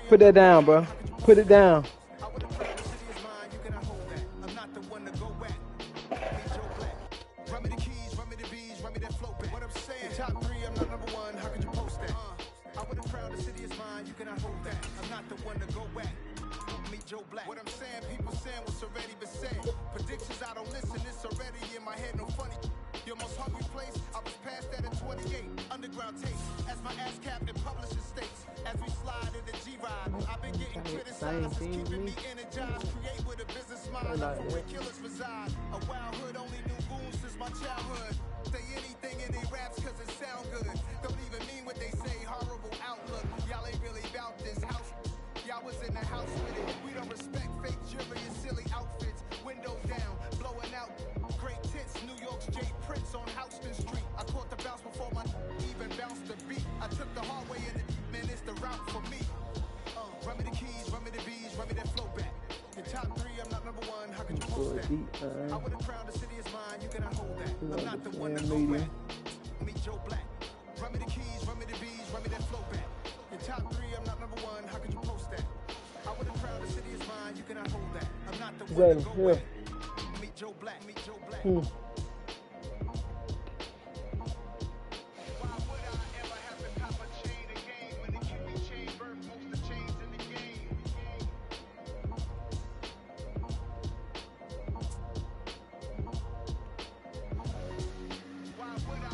Put that down, bro. Put it down. What I'm saying, people saying what's already been said. Predictions, I don't listen, it's already in my head, no funny. Your most hungry place, I was past that at 28. Underground taste, as my ass captain publishing states. As we slide in the G-Ride, I've been getting criticized, it's keeping me energized. Create with a business mind, I'm where killers reside. A wild hood, only knew goons since my childhood. Say anything in they raps cause it sound good. Don't even mean what they say, horrible outlook. Y'all ain't really about this house. Y'all was in the house with it. We don't respect fake jewelry and silly outfits. Windows down, blowing out. Great tits, New York's J. Prince on Houston Street. I caught the bounce before my even bounced the beat. I took the hard way and man, it's the route for me. Run me the keys, run me the bees, run me that flow back. The top three, I'm not number one. How could you post that? I would have crowned the city is mine. You cannot hold that. I'm not the one to go back. Meet Joe Black. Run me the keys, run me the bees, run me that flow back. The top three, I'm not number one. How could you post that? I would have crowned the city is mine. You cannot hold that. I'm not the one to go back. Meet Joe Black. Meet Joe Black. Why would I ever have to cop a chain again when the QB chain birth most of the chains in the game? Why would I?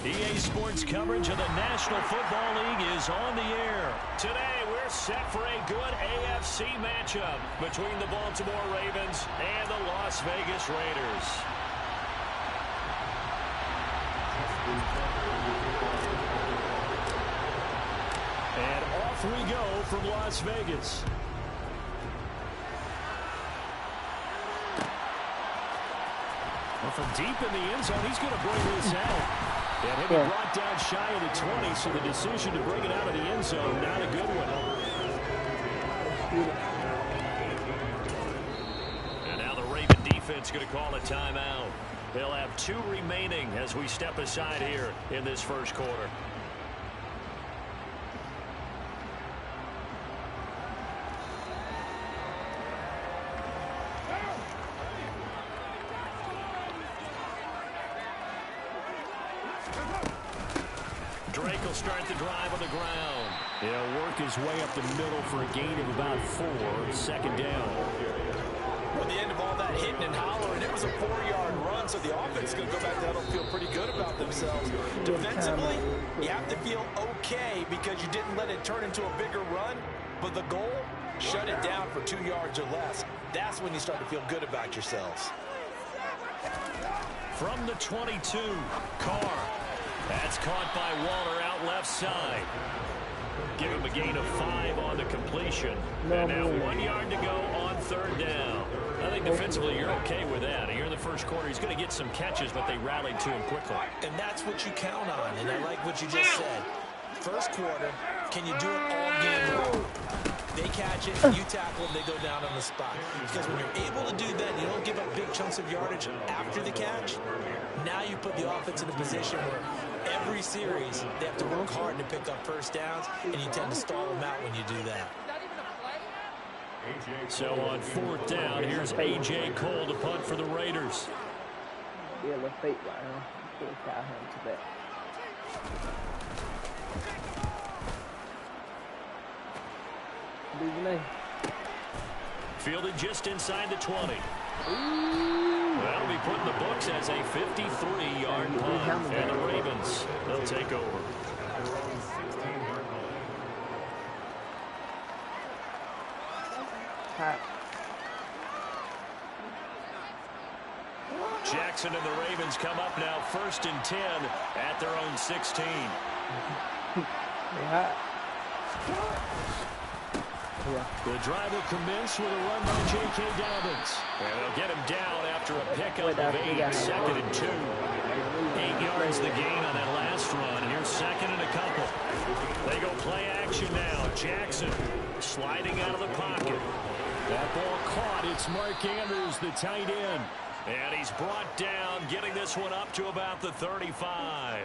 EA Sports coverage of the National Football League is on the air. Today, we're set for a good AFC matchup between the Baltimore Ravens and the Las Vegas Raiders. And off we go from Las Vegas. Well, from deep in the end zone, he's going to bring this out. And he'll be brought down shy of the 20, so the decision to bring it out of the end zone, not a good one. And now the Raven defense going to call a timeout. They'll have 2 remaining as we step aside here in this first quarter. Drake will start the drive on the ground. He'll work his way up the middle for a gain of about 4. Second down. Well, at the end of all that hitting and hollering, it was a 4-yard run, so the offense is going to go back down and feel pretty good about themselves. Defensively, you have to feel okay because you didn't let it turn into a bigger run, but the goal, shut it down for 2 yards or less. That's when you start to feel good about yourselves. From the 22, Carr. That's caught by Waller out left side. Give him a gain of 5 on the completion. And now 1 yard to go on third down. I think defensively you're okay with that. Here in the first quarter, he's going to get some catches, but they rallied to him quickly. And that's what you count on, and I like what you just said. First quarter, can you do it all game long? They catch it, you tackle them, they go down on the spot. Because when you're able to do that, you don't give up big chunks of yardage after the catch. Now you put the offense in a position where every series they have to work hard to pick up first downs, and you tend to stall them out when you do that. So on fourth down, here's A.J. Cole to punt for the Raiders. Yeah, let's fake right now. Let's cow him to that. Fielded just inside the 20. That'll be put in the books as a 53-yard punt. And the Ravens, they'll take over. Jackson and the Ravens come up now 1st and 10 at their own 16. The drive will commence with a run by J.K. Dobbins. And they'll get him down after a pickup of 8, 2nd and 2. 8 yards the gain on that last run. And here's 2nd and a couple. They go play action now. Jackson sliding out of the pocket. That ball caught. It's Mark Andrews, the tight end. And he's brought down, getting this one up to about the 35.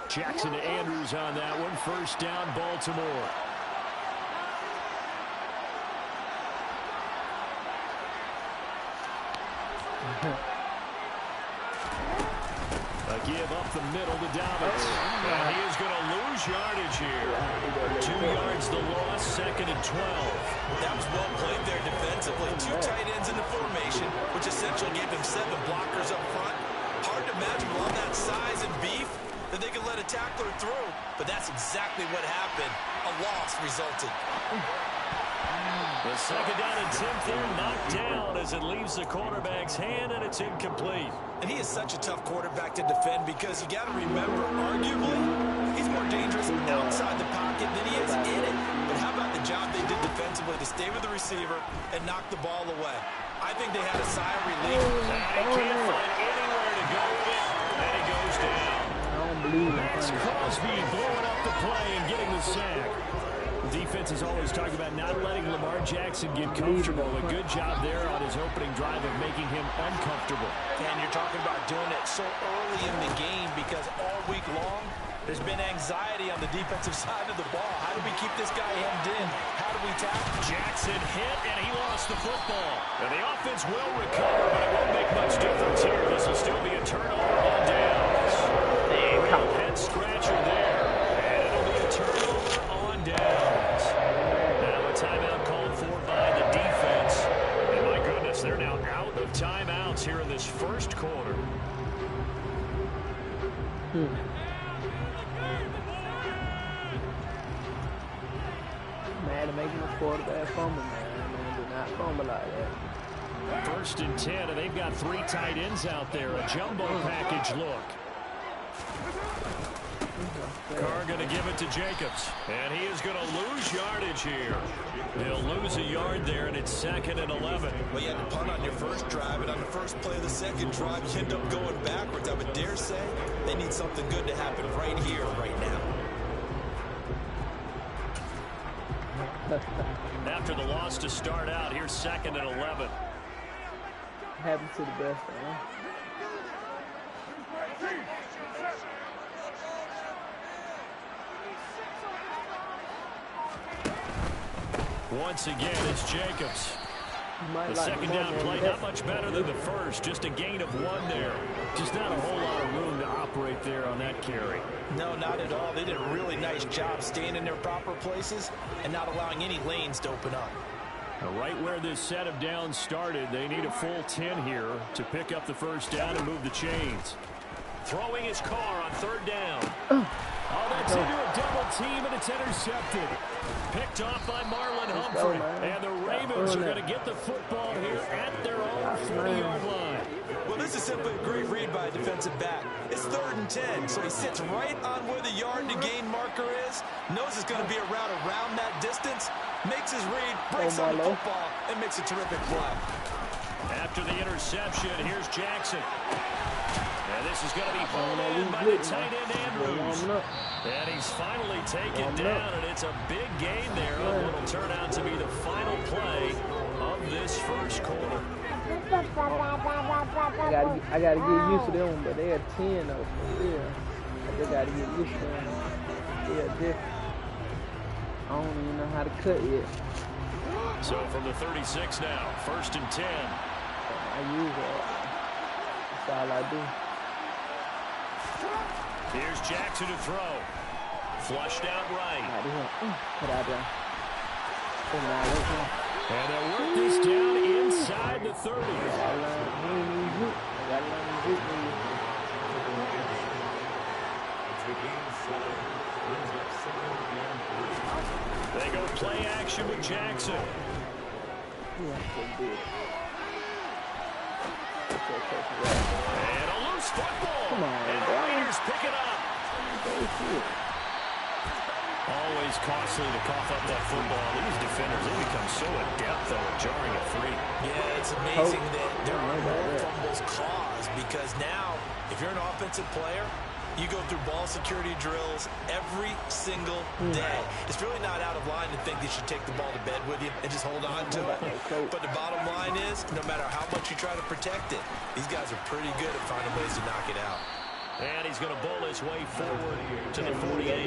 Jackson to Andrews on that one. First down, Baltimore. A give up the middle to Dobbins. And he is going to lose yardage here. 2 yards the loss, second and 12. That was well played there defensively. 2 tight ends in the formation, which essentially gave them 7 blockers up front. Hard to imagine with all that size and beef that they could let a tackler through. But that's exactly what happened. A loss resulted. The second down and 10 there, knocked down as it leaves the quarterback's hand, and it's incomplete. And he is such a tough quarterback to defend because you got to remember, arguably, he's more dangerous outside the pocket than he is in it. But how about the job they did defensively to stay with the receiver and knock the ball away? I think they had a sigh of relief. He can't find anywhere to go with it, and he goes down. Max Crosby blowing up the play and getting the sack. The defense is always talking about not letting Lamar Jackson get comfortable. A good job there on his opening drive of making him uncomfortable. And you're talking about doing it so early in the game because all week long there's been anxiety on the defensive side of the ball. How do we keep this guy hemmed in? How do we tackle? Jackson hit, and he lost the football. And the offense will recover, but it won't make much difference here. This will still be a turnover on downs. Head scratcher there. And it'll be a turnover on downs. Now a timeout called for by the defense. And my goodness, they're now out of timeouts here in this first quarter. Madden making a quarterback fumble, man. Do not fumble like that. First and 10, and they've got 3 tight ends out there. A jumbo package look. Carr going to give it to Jacobs. And he is going to lose yardage here. He'll lose a yard there, and it's second and 11. Well, you had to punt on your first drive, and on the first play of the second drive, you end up going backwards. I would dare say they need something good to happen right here, right now. After the loss to start out, here's second and 11. Happens to the best, man. Once again, it's Jacobs. The second down play, not much better than the first. Just a gain of 1 there. Just not a whole lot of room to operate there on that carry. No, not at all. They did a really nice job staying in their proper places and not allowing any lanes to open up. Now, right where this set of downs started, they need a full 10 here to pick up the first down and move the chains. Throwing his Carr on third down. Oh, that's into a double team, and it's intercepted. Picked off by Marlon Humphrey. And the Ravens are going to get the football here at their own 40-yard line. Well, this is simply a great read by a defensive back. It's 3rd and 10, so he sits right on where the yard-to-gain marker is, knows it's going to be a route around that distance, makes his read, breaks on the football, and makes a terrific play. After the interception, here's Jackson. And this is going to be hauled in by the tight end Andrews. And he's finally taken down, and it's a big gain there on what will turn out to be the final play of this first quarter. I gotta get used to them, but they're 10 though. Yeah, I just gotta get used to them. Yeah, different. I don't even know how to cut yet. So from the 36 now, 1st and 10. I use that. That's all I do. Here's Jackson to throw. Flushed out right. Put out there. And they'll work this down inside the 30. They go play action with Jackson. And a loose football. And the Raiders pick it up. Always costly to cough up that football. These defenders, they become so adept, though, at jarring it free. Yeah, it's amazing that there are more fumbles caused because now, if you're an offensive player, you go through ball security drills every single day. It's really not out of line to think that you take the ball to bed with you and just hold on to it. But the bottom line is, no matter how much you try to protect it, these guys are pretty good at finding ways to knock it out. And he's going to bowl his way forward to the 48.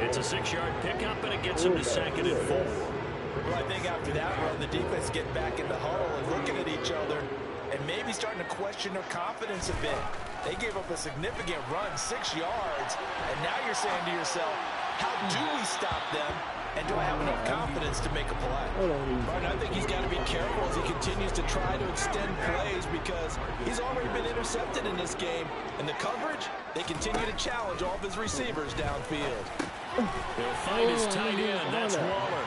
It's a 6-yard pickup, and it gets him to 2nd and 4. Well, I think after that run, the defense getting back in the huddle and looking at each other and maybe starting to question their confidence a bit. They gave up a significant run, 6 yards, and now you're saying to yourself, how do we stop them? And do I have enough confidence to make a play? Martin, I think he's got to be careful as he continues to try to extend plays because he's already been intercepted in this game. And the coverage, they continue to challenge all of his receivers downfield. He'll find his tight end. That's Waller.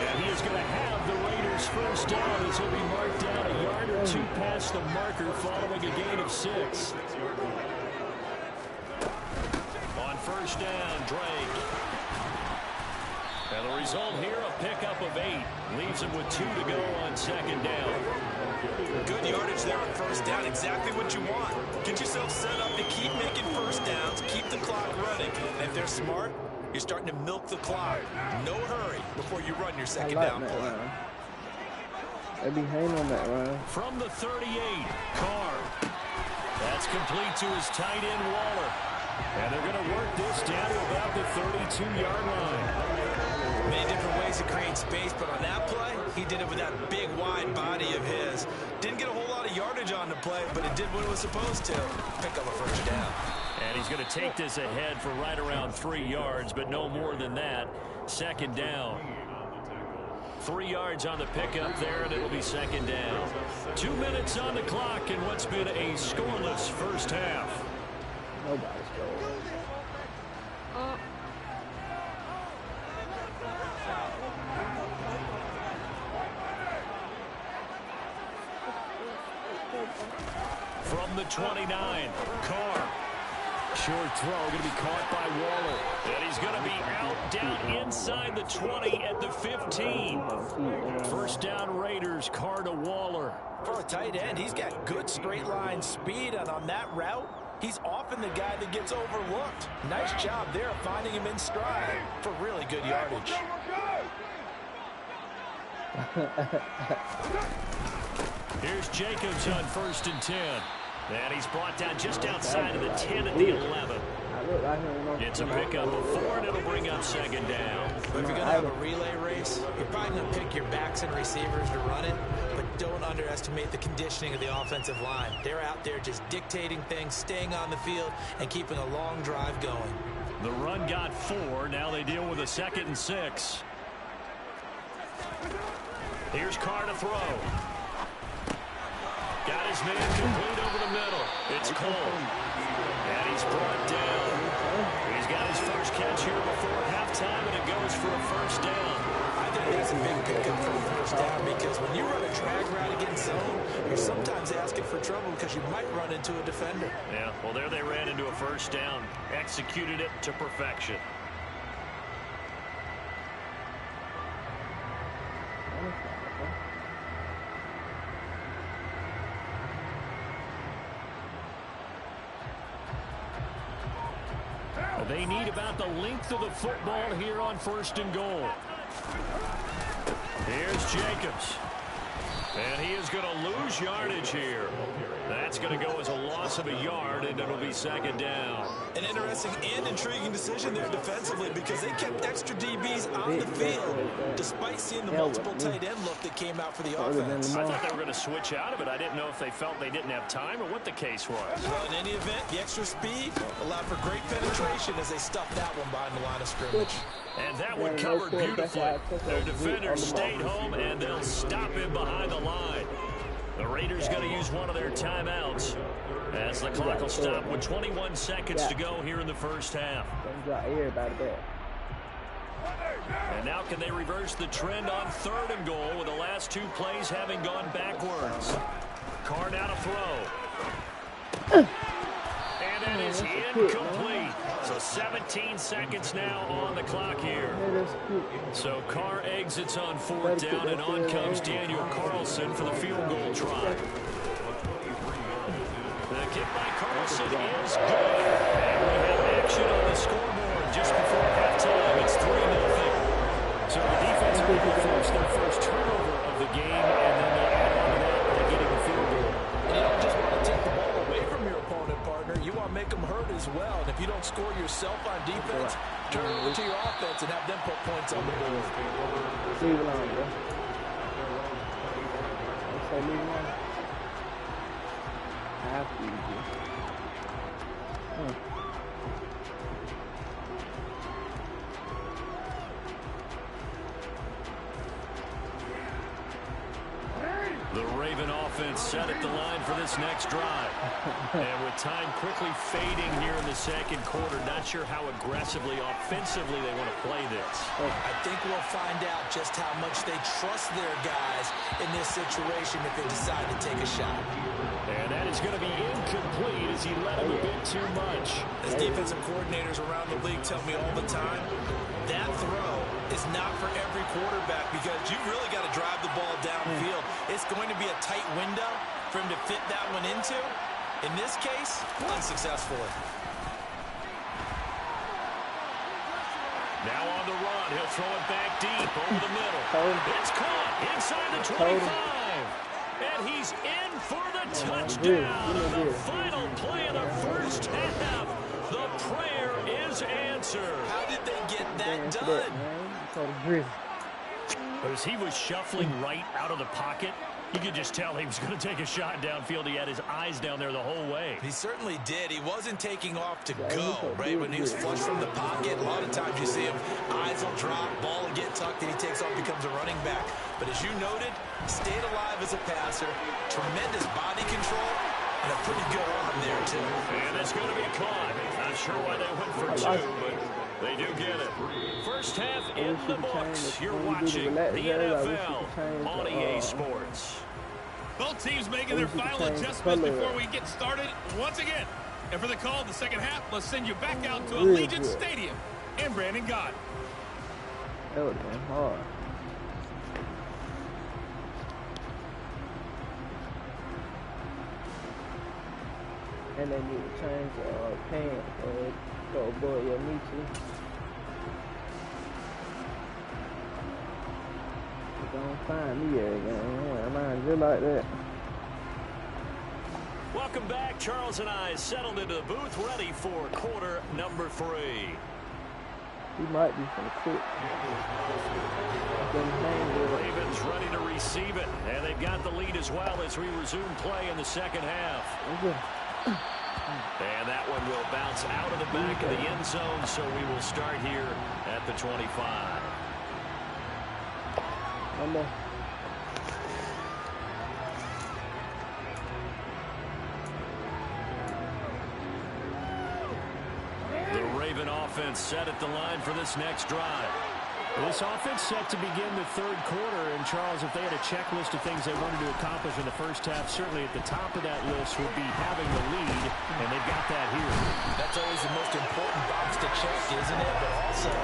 And he is going to have the Raiders first down as he'll be marked down a yard or two past the marker following a gain of 6. On first down, Drake. And the result here, a pickup of 8. Leaves him with 2 to go on 2nd down. Good yardage there on first down. Exactly what you want. Get yourself set up to keep making first downs, keep the clock running. And if they're smart, you're starting to milk the clock. No hurry before you run your second down play. They be hanging on that run. From the 38, Carr. That's complete to his tight end, Waller. And they're going to work this down to about the 32-yard line. Many different ways to create space, but on that play, he did it with that big, wide body of his. Didn't get a whole lot of yardage on the play, but it did what it was supposed to. Pick up a first down. And he's going to take this ahead for right around 3 yards, but no more than that. 2nd down. 3 yards on the pickup there, and it'll be 2nd down. 2 minutes on the clock in what's been a scoreless first half. Nobody's scored. From the 29, Carr. Short throw, going to be caught by Waller. And he's going to be out down inside the 20 at the 15. First down Raiders, Carr to Waller. For a tight end, he's got good straight line speed, and on that route, he's often the guy that gets overlooked. Nice job there finding him in stride for really good yardage. Here's Jacobs on 1st and 10. And he's brought down just outside of the 10 at the 11. It's a pickup of 4, and it'll bring up 2nd down. But if you're going to have a relay race, you're probably going to pick your backs and receivers to run it, but don't underestimate the conditioning of the offensive line. They're out there just dictating things, staying on the field, and keeping a long drive going. The run got 4. Now they deal with a 2nd and 6. Here's Carr to throw. Got his man complete over the middle. It's Cole. And he's brought down. He's got his first catch here before halftime, and it goes for a first down. I think that's a big pickup for a first down because when you run a drag route against zone, you're sometimes asking for trouble because you might run into a defender. Yeah, well, there they ran into a first down. Executed it to perfection. They need about the length of the football here on 1st and goal. Here's Jacobs. And he is going to lose yardage here. That's going to go as a loss of a yard, and it'll be 2nd down. An interesting and intriguing decision there defensively because they kept extra DBs on the field despite seeing the multiple tight end look that came out for the offense. I thought they were going to switch out of it. I didn't know if they felt they didn't have time or what the case was. Well, in any event, the extra speed allowed for great penetration as they stuffed that one behind the line of scrimmage. And that one covered beautifully. Their defenders stayed home, and they'll stop him behind the line. The Raiders going to use one of their timeouts as the clock will stop with 21 seconds to go here in the first half. And now can they reverse the trend on 3rd and goal with the last 2 plays having gone backwards? Carr now to throw. And that is incomplete. So 17 seconds now on the clock here. So Carr exits on 4th down, and on comes Daniel Carlson for the field goal try. The kick by Carlson is good. And we have action on the scoreboard just before halftime. It's 3-0. So the defense will force their first turnover of the game, and then they'll add on to that by getting the field goal. And you don't just want to take the ball away from your opponent, partner. You want to make them hurt as well. And if you don't score yourself on defense, turn it over to your offense and have them put points on the board. Leave it alone, bro. Say leave it alone. After you do. The Raven offense set at the line for this next drive. And with time quickly fading here in the second quarter, not sure how aggressively, offensively they want to play this. I think we'll find out just how much they trust their guys in this situation if they decide to take a shot. And that is going to be incomplete as he led him a bit too much. As defensive coordinators around the league tell me all the time, that throw is not for every quarterback because you really got to drive the ball downfield. It's going to be a tight window for him to fit that one into. In this case, unsuccessfully. Now on the run, he'll throw it back deep over the middle. It's caught inside the 25. And he's in for the touchdown on the final play of the first half. The prayer is answered. How did they get that done? As he was shuffling right out of the pocket, you could just tell he was going to take a shot downfield. He had his eyes down there the whole way. He certainly did. He wasn't taking off to go, right? When he was flush from the pocket, a lot of times you see him, eyes will drop, ball will get tucked, and he takes off, becomes a running back. But as you noted, stayed alive as a passer, tremendous body control, and a pretty good arm there, too. And it's going to be caught. Not sure why they went for two, but they do get it. First half in the books. You're watching the NFL on EA Sports. Both teams making their final adjustments before we get started once again. And for the call of the second half, let's send you back out to Allegiant Stadium and Brandon God. That would have been hard. And they need to change the pants or boy, yeah, me too. Don't find me again. I'm wearing just like that. Welcome back. Charles and I settled into the booth, ready for quarter number 3. He might be for the quick. Ravens ready to receive it, and they've got the lead as well as we resume play in the second half. And that one will bounce out of the back of the end zone, so we will start here at the 25. The Raven offense set at the line for this next drive. This offense set to begin the third quarter, and Charles, if they had a checklist of things they wanted to accomplish in the first half, certainly at the top of that list would be having the lead, and they've got that here. That's always the most important box to check, isn't it? But also,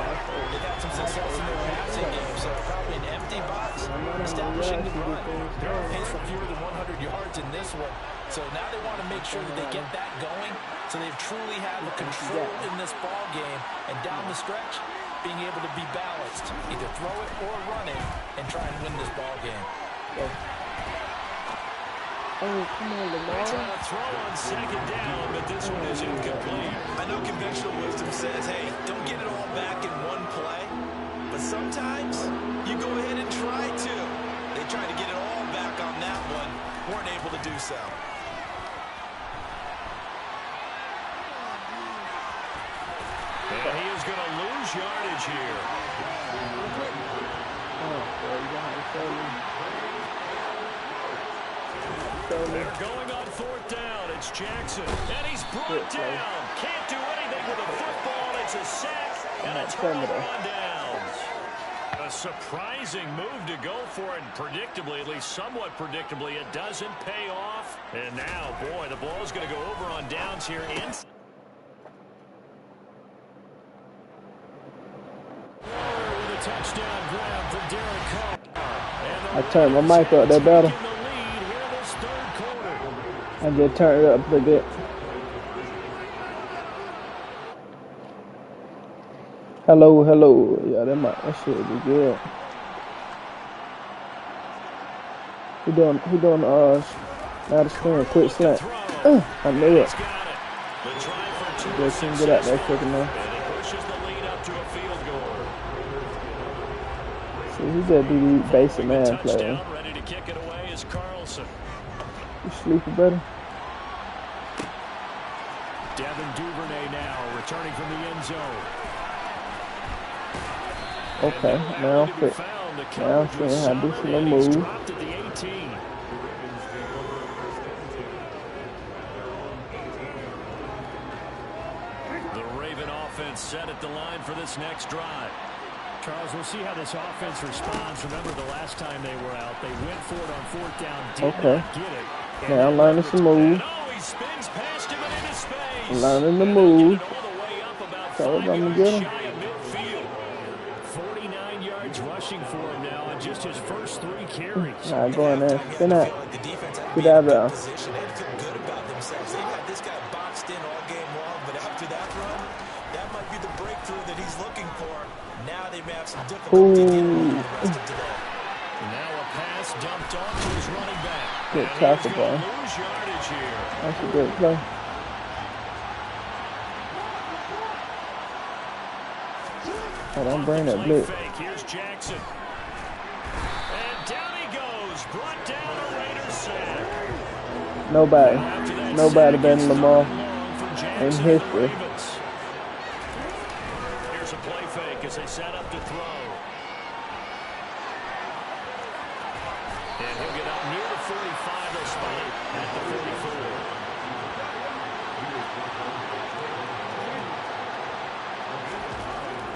they've had some success in their passing game, so probably an empty box, establishing the run. They're on pace for fewer than 100 yards in this one, so now they want to make sure that they get that going, so they've truly had the control in this ball game, and down the stretch, being able to be balanced, either throw it or run it, and try and win this ball game. Oh, come on, Lamar. Trying to throw on second down, but this one is incomplete. I know conventional wisdom says, hey, don't get it all back in one play, but sometimes you go ahead and try to. They tried to get it all back on that one, weren't able to do so. And he is going to lose yardage here. They're going on fourth down. It's Jackson. And he's brought down. Can't do anything with the football. It's a sack and a turnover on downs. A surprising move to go for it. Predictably, at least somewhat predictably, it doesn't pay off. And now, boy, the ball's going to go over on downs here. Touchdown grab for Derek Carr. I turned my mic up there better. I just turned it up a bit. Hello, hello. Yeah, that should be good. He doing now the screen, quick slant. I knew it. The try for with Just couldn't get out there quick enough. and it pushes the lead up to a field goal. See, he just do these basic man plays. Touchdown, ready to kick it away is Carlson. You sleeping better? Devin Duvernay now returning from the end zone. Okay, now I'm fit. Now I'm seeing how to do some little moves. Dropped at the 18. The Raven offense set at the line for this next drive. Charles, we'll see how this offense responds. Remember the last time they were out, they went for it on fourth down, did not get it. Now I'm learning some moves. He spins past him and into space. I'm learning the moves. All the way up about So I'm 5 gonna yards get him. shy of midfield. 49 yards rushing for him now on just his first 3 carries. All right, go in there. Spin out. The defense had to Get be out in a of good position. They had to feel good about themselves. They had this guy boxed in all game long, but after that run, that might be the breakthrough that he's looking for. Now they may have some difficulty dealing with the rest of today. Now a pass dumped off to his running back. Good And tackle, he's gonna bro. lose yardage here. That's a good play. Oh, don't bring that Play blitz. fake. Here's Jackson. And down he goes. Brought down a Raiders sack. Nobody. After that Nobody sack, better it's than Lamar third and long for in Jackson and the history. Ravens. Here's a play fake as they set up to throw. And he'll get up near the 45. They'll spot it at the 44.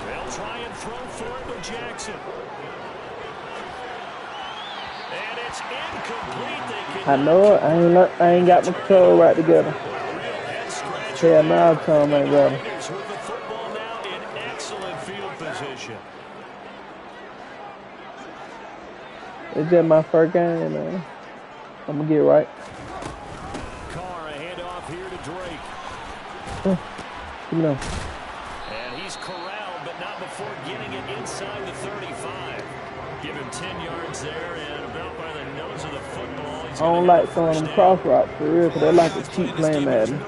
They'll try and throw for it with Jackson. And it's incomplete. They I know it. I ain't got my control right together. Hell no, Tom ain't got it. Raiders with the football now in excellent field position. It's just my first game, man. I'm gonna get it right. Carr, a handoff here to Drake. Give me them. And he's corralled, but not before getting it inside the 35. Give him 10 yards there, and about by the nose of the football. I don't like throwing them cross routes for real, because they like to cheat playing Madden.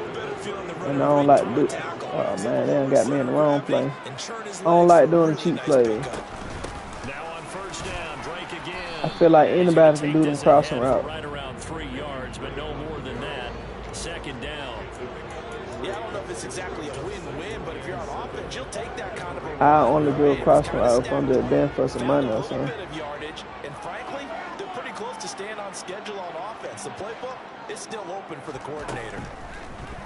And I don't like to do. Oh man, they done got me in the wrong play. I don't like doing the cheat plays. Now on first down, Drake again. I feel like anybody can do them crossing routes. Right around 3 yards, but no more than that. Second down. Yeah, I don't know if it's exactly a win-win, but if you're on offense, you'll take that kind of a I only do a crossing route if I'm just been for some money or something. bit of yardage, and frankly, they're pretty close to staying on schedule on offense. The playbook is still open for the coordinator.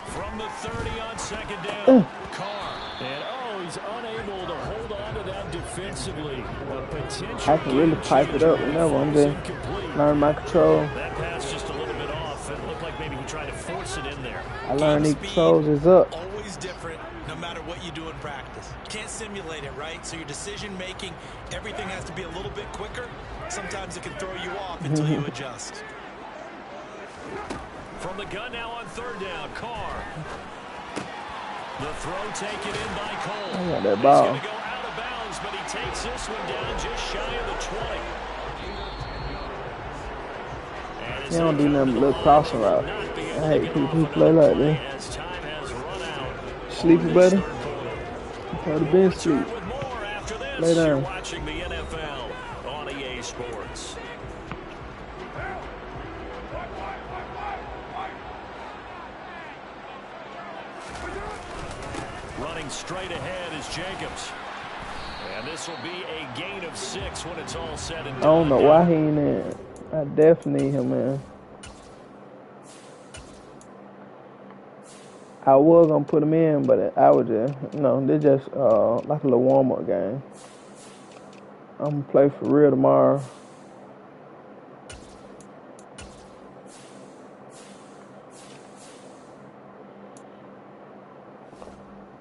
From the 30 on second down, Carr. And he's unable to hold on to that defensively. A potential I can really pipe it up whenever I'm just learning my control. That pass just a little bit off. It looked like maybe he tried to force it in there. I learned these controls is up. Always different, no matter what you do in practice. Can't simulate it, right? So your decision making, everything has to be a little bit quicker. Sometimes it can throw you off until you adjust. From the gun now on third down, Carr. The throw taken in by Cole. I got that ball. He's going to go out of bounds, but he takes this one down just shy of the 20. And They don't do nothing but little crossing route. I hate people who play like that. as time has run out. Sleepy better? Try to bench sleep. With more after this, Lay down. you're watching the NFL on EA Sports. Running straight ahead is Jacobs. And this will be a gain of 6 when it's all said and done. I don't know why he ain't in. I definitely need him, man. I was gonna put him in, but I was just, they're just like a little warm-up game. I'm gonna play for real tomorrow.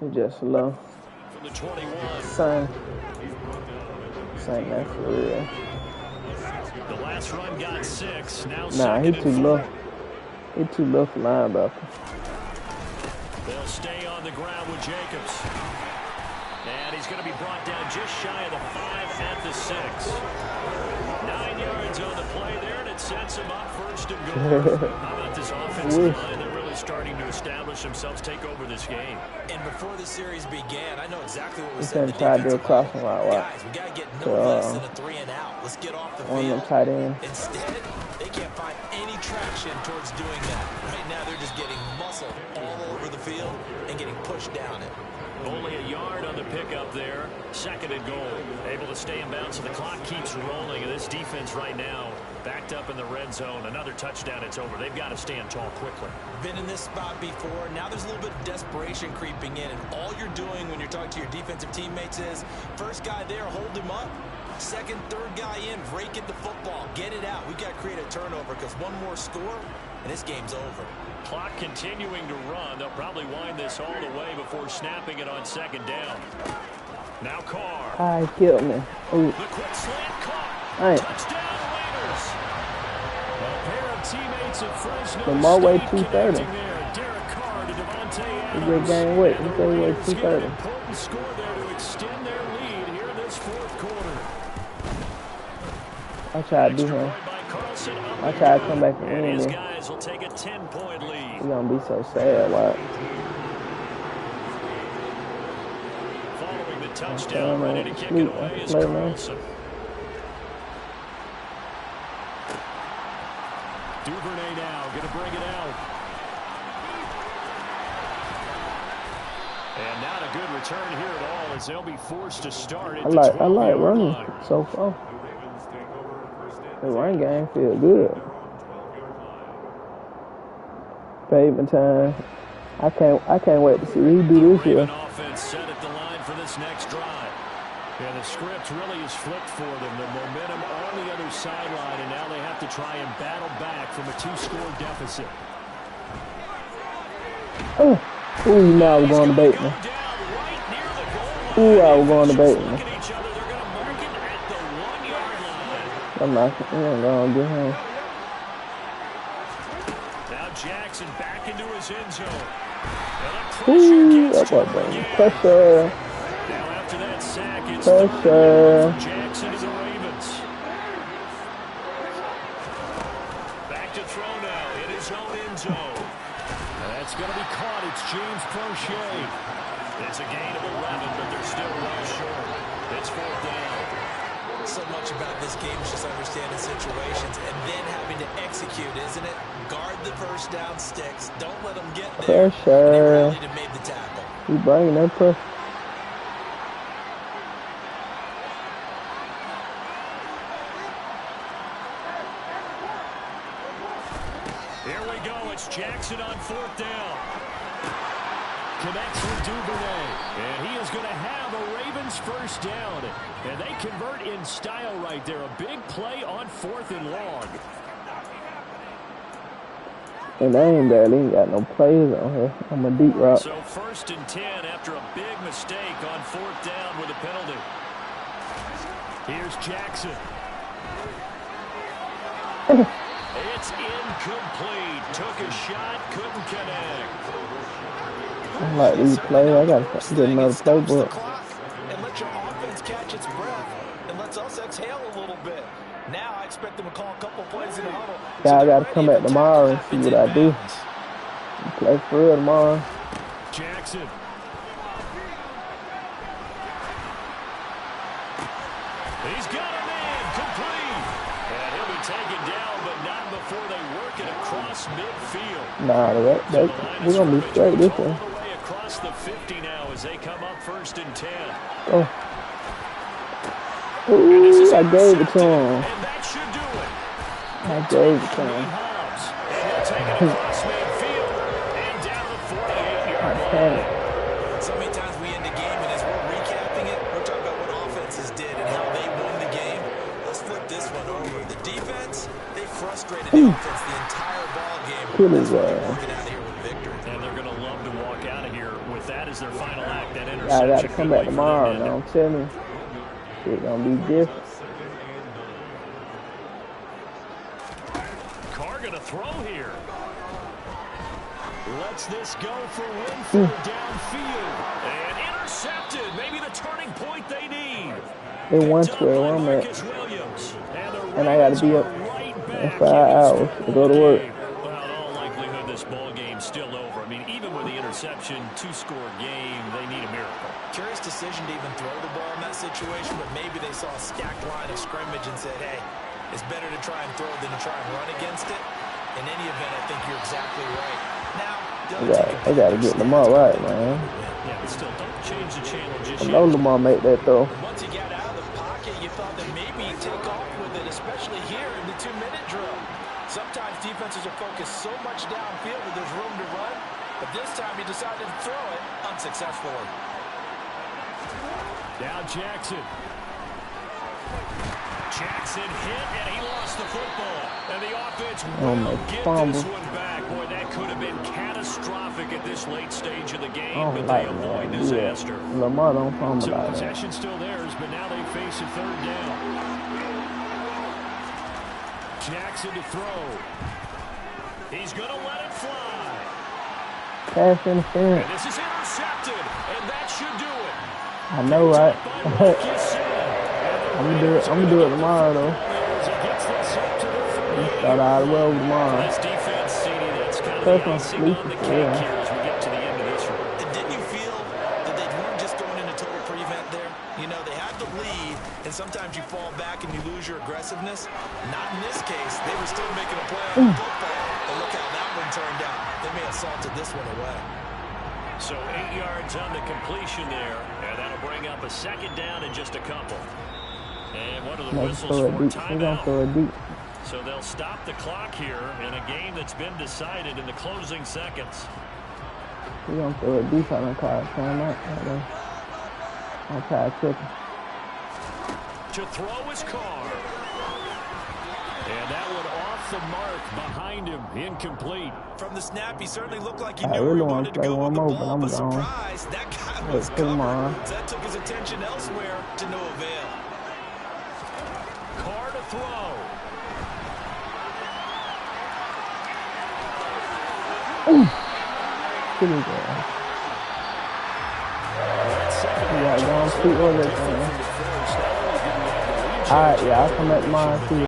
It's just low. From the 21. Same that for real. The last run got 6. Now Nah, he second too and low. 4. He too low for linebacker. They'll stay on the ground with Jacobs. And he's going to be brought down just shy of the 5 at the 6. 9 yards on the play there, and it sets him up first and goal. How about this offensive line? They're really starting to establish themselves, take over this game. And before the series began, I know exactly what was He's said. gonna try to do a crossing route. Guys, we gotta get no less than a 3 and out. Let's get off the field. Tight end. Instead, they can't find any traction towards doing that. Right now, they're just getting muscle all over the field and getting pushed down it. Only a yard on the pickup there. 2nd and goal. Able to stay in bounds, so the clock keeps rolling. And this defense right now, backed up in the red zone. Another touchdown, it's over. They've got to stand tall quickly. Been in this spot before. Now there's a little bit of desperation creeping in. And all you're doing when you're talking to your defensive teammates is, first guy there, hold him up. Second, third guy in, rake at the football. Get it out. We've got to create a turnover because one more score, and this game's over. Clock continuing to run. They'll probably wind this all the way before snapping it on 2nd down. Now Carr. I killed me. Ooh. The quick slant caught. Right. Touchdown Raiders. A pair of teammates at Fresno Lamar weighed State 230. connecting there. Derek Carr to Devontae He Adams. good game weight. He said he weighed Raiders get an 230. important score there to extend their lead here in this 4th quarter. I tried to do him. I tried to come back and win his it. guys will take a 10-point lead. He's gonna be so sad. Like, Following the touchdown, ready to kick it away is Carlson. Duvernay now going to bring it out. And not a good return here at all as they'll be forced to start at I the like 12-yard running line. so far. The run game feels good. Pavement time. I can't wait to see what he do this year. Raven offense set at the line for this next drive. And the script really is flipped for them. The momentum on the other sideline, and now they have to try and battle back from a 2-score deficit. Ooh, now we're going to Bateman. Ooh, I was going to Bateman. I'm not going to get him. Now Jackson back into his end zone. Ooh, that boy bring pressure. Now after that sack, it's Pressure. Jackson to the Ravens. Back to throw now in his own end zone. That's going to be caught. It's James Prochet. It's a gain of 11, but they're still well short. It's 4th down. So much about this game is just understanding situations and then having to execute, isn't it? Guard the first down sticks. Don't let them get there. Pressure. And he rallied and made the tackle. He bringing that pressure. Here we go. It's Jackson on 4th down. Connects with Duvernay. And he is going to have a Ravens first down. And they convert in style right there. A big play on 4th and long. And they ain't got no plays on here. I'm a deep route. So 1st and 10 after a big mistake on 4th down with a penalty. Here's Jackson. It's incomplete. Took a shot, couldn't connect. I like these plays. I got to get another playbook. And let your offense catch its breath. And let's us exhale a little bit. Now I expect them to call a couple plays in the huddle. Yeah, I got to come back tomorrow and see what I do. Play for real tomorrow. Jackson. He's got a man complete. And he'll be taken down, but not before they work it across midfield. Nah, we're going to be straight this one. All the way across the 50 now as they come up 1st and 10. Oh. Ooh, I gave it to him. And that should do it. I gave it to him. He'll take it across midfield and down the 48-yard line. So many times we end the game, and as we're recapping it, we're talking about what offenses did and how they won the game. Let's flip this one over. The defense, they frustrated the offense the entire ball game. That's why they're walking out of here with victory. And they're going to love to walk out of here with that as their final act. That I interception. got to come back tomorrow now. I'm telling you. It's going to be different. Carr going to throw here. Lets this go for Winford downfield. And intercepted. Maybe the turning point they need. They 112 where I'm at. And I got to be up in 5 hours to go to work. Well, in all likelihood, this ball game's still over. I mean, one-score game, they need a miracle. Curious decision to even throw the ball in that situation, but maybe they saw a stacked line of scrimmage and said, hey, it's better to try and throw than to try and run against it. In any event, I think you're exactly right. Now, they got to get Lamar right, man. Yeah, but still, don't change the channel just yet. I know Lamar make that throw. Once you got out of the pocket, you thought that maybe you'd take off with it, especially here in the 2-minute drill. Sometimes defenses are focused so much downfield that there's room to run, but this time he decided to throw it unsuccessfully. Now Jackson. Jackson hit, and he lost the football. And the offense will get this one back. Boy, that could have been catastrophic at this late stage of the game, but they avoid disaster. Lamar don't fumble so like possession still theirs, but now they face a third down. Jackson to throw. He's going to let it fly. Pass interference. And this is intercepted, and that should do it. I know, right? I'm gonna do it tomorrow, though. Start out well tomorrow. This defense, CD, that's kind of the icing on the cake here as we get to the end of this one. And didn't you feel that they weren't just going into total prevent there? You know, they had the lead, and sometimes you fall back and you lose your aggressiveness. Not in this case. They were still making a play on the football. But look how that one turned out. They may have salted this one away. So 8 yards on the completion there, and that'll bring up a second down in just a couple. And what are the whistles for timeout? So they'll stop the clock here in a game that's been decided in the closing seconds. We're going to throw it deep on the clock. I'll try to trick him. To throw his car. And that one off the mark behind him, incomplete. From the snap, he certainly looked like he knew he wanted to go with the ball, but surprise, that guy was covered. That took his attention elsewhere to no avail. Carr to throw. Here we go. Yeah, go on, speak over it. Alright, yeah, I'll come back tomorrow and see you.